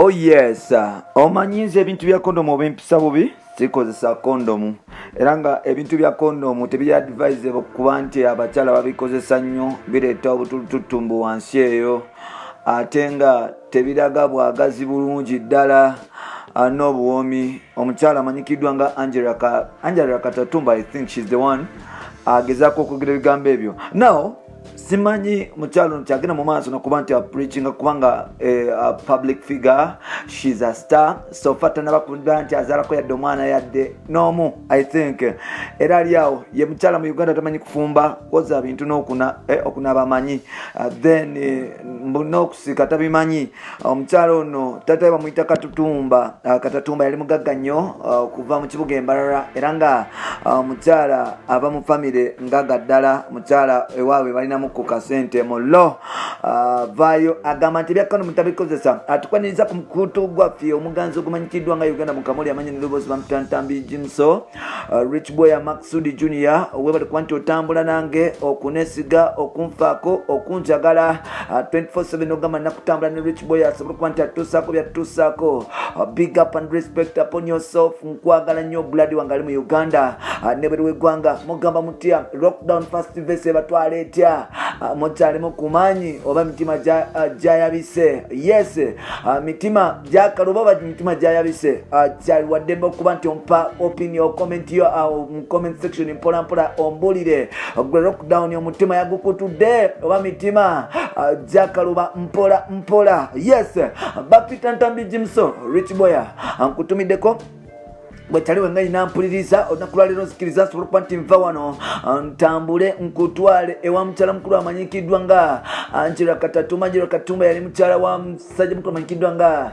Oh yes, omanyiza ebintu bya kondomu obimpisa bubi sikozesa kondomu era nga ebintu bya kondomu tebya advisable kuba nti abakyala babikozesa nnyo bireeta obutulututumbu wansi eyo ate nga tebiraga bwagazi bulungi ddala n'obuwomi. Omukyala amanyikiddwa nga Angela Katatumba, I think she's the one agezaako okwogera ebigambo ebyo. Now simanyi mukyalo kyagenda mu maaso nakuba nti preaching kubanga a public figure, she's a star, so fata nabakuba nti azalako yadde omwana yadde n'omu. I think era ali awo ye mukyala mu Uganda tamanyi kufumba koza bintu n'okunaba amanyi then n'okusika tabimanyi. Omukyala ono tata bamuyita Katatumba yali mugagga nnyo kuva mu kibuga Embarara era nga mukyala ava mu famire ngaga ddala, mukyala ewaabwe balina ku kasente mulo vayo agamba nti byakano mutabikozesa atukwaniriza ku mukutu gwaffe omuganzi ogumanyikiddwa nga Uganda mukamuli amanyi n'ebibozi bamutantambi Jimso Rich Boy Maxudi Junior webali kuba nti otambula nange okunesiga okunfaako okunjagala 24/7 ogamba nakutambula ne Rich Boy asobola kuba nti atuusaako byatuusaako. Big up and respect upon yourself. Nkwagala nnyo blood wange ali mu Uganda ne buli w'eggwanga mugamba mutya lockdown festival batwala etya mukyali mukumanyi oba mitima gyayabise. Yes, mitima gyakaluba oba mitima gyayabise kyali waddembe okuba nti ompa opinion comment yo mu comment section mpola ombulire gwe lockdown omutima yagukutudde oba mitima gyakaluba mpola. Yes, Bapita Ntambi Jimso Rich Boy ankutumiddeko bwetaliwe nga ina mpuliriza onakulwa leero nzikiriza nsobola okuba nti nva wano ntambule nkutwale ewa mukyala mukulu amanyikiddwa nga Angela Katatumba yali mukyala wa musajja mukulu amanyikiddwa nga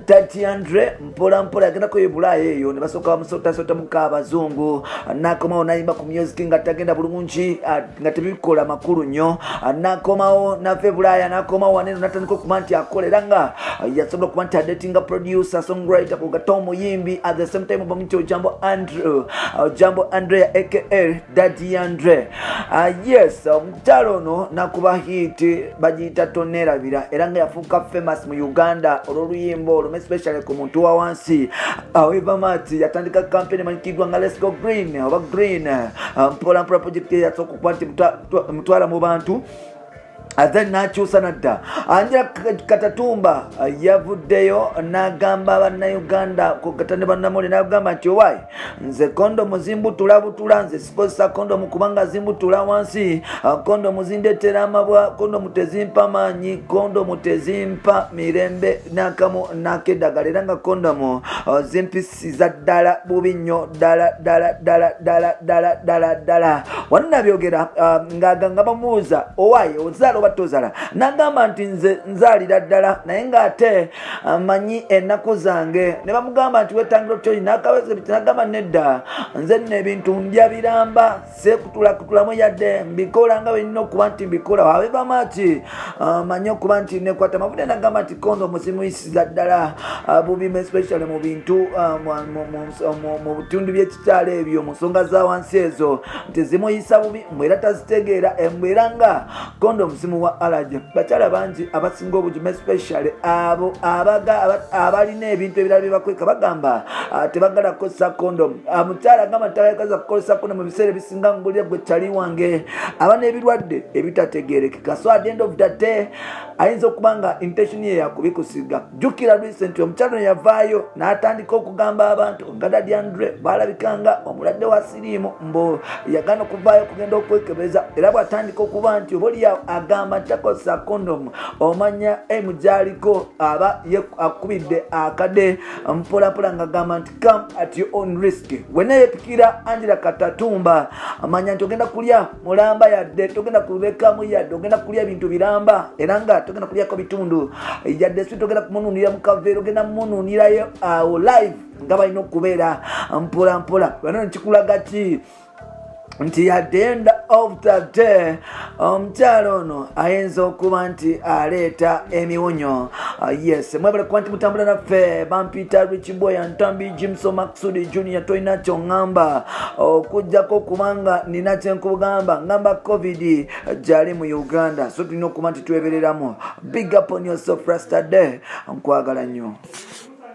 Daddy Andre mpola yagendako ye Bulaaya eyo ne basooka bamusotasota muka abazungu nakomawo nayimba ku music nga tagenda bulungi nga tebikola makulu nnyo nakomawo nave Bulaaya nakomawo waneno natandika okuba nti akolera nga yasobola okuba nti adetinga producer songwriter kugata omuyimbi at the same time Bamito Jambo Andrea aka Daddy Andre. Yes, mukyalo no nakuba hit bagiyita tonerabira era nga yafuuka famous mu Uganda olw'oluyimbo olumu especially ku muntu wa wansi Eva Mati yatandika campaign emanyikiddwa nga Let's Go Green oba Green mpola project yasooka okuba nti mutwala mu bantu then nakyusa nadda. Angela Katatumba yavuddeyo n'agamba bannayuganda kugata ne bannamoli n'agamba nti owaayi nze kondomu zimbutula nze sikozesa kondomu kubanga zimbutula wansi, kondomu zindeetera amabwa, kondomu tezimpa maanyi, kondomu tezimpa mirembe n'akamu n'akeddagala era nga kondomu zimpisiza ddala bubi nnyo ddala. Wannabyogera ng'aganga bamubuuza owaayi ozaala tozala nagamba nti nze nzalira ddala naye ng'ate manyi ennaku zange ne bamugamba nti wetangira otyoyi nakaweze biti nagamba nedda nze nno ebintu ndya biramba sekutulakutulamu yadde mbikola nga wenina okuba nti mbikola wabe bamaki manyi okuba nti nekwata mavude nagamba nti kondomu zimuyisiza ddala bubimu especially mu bintu mu bitundu by'ekikyalo ebyo mu nsonga za wansi ezo nti zimuyisa bubi mbwera tazitegeera embwera nga kondomu wa alaje bakyala bangi abasinga obujumu especially abo abalina ebintu ebirala byebakweka bagamba tebagala kukozesa kondomu. Mukyala agamba ntayagaza kukozesa kondomu mu biseera ebisinga ngulira gwe kyali wange aba n'ebirwadde ebitategeerekeka, so at the end of the day ayinza okuba nga intention ye yakubikusiga. Jjukira recent omukyala yavaayo n'atandika okugamba abantu nga Daddy Andre baalabikanga omuladde wa siriimu mbo yagana okuvaayo okugenda okwekebeza era bw'atandika okuba nti obaoliawo agamba takozesa kondomu omanya mugyaliko aba akubidde akade mpola ng'agamba nti come at your own risk. Weneepikira Angela Katatumba amanya nti ogenda kulya mulamba yadde togenda kulubekamu yadde ogenda kulya bintu biramba era nga togenda kulyako bitundu yadde si togenda kumunuunira mu kaveera ogenda mumunuunirayo awo live nga balina okubeera mpola. Wano nkikulaga ki nti at the end of the day omukyalo ono ayinza okuba nti aleeta emiwonyo. Yes, mwebale kuba nti mutambula naffe. Bampita Rich Boy Antambi Jimso Maksudi Junior. Tolina kyongamba okujjako kubanga nina kyenkugamba ngamba covid gyali mu Uganda, so tulina okuba nti twebereramu. Big up on yourself Rasta Day. Nkwagala nnyo.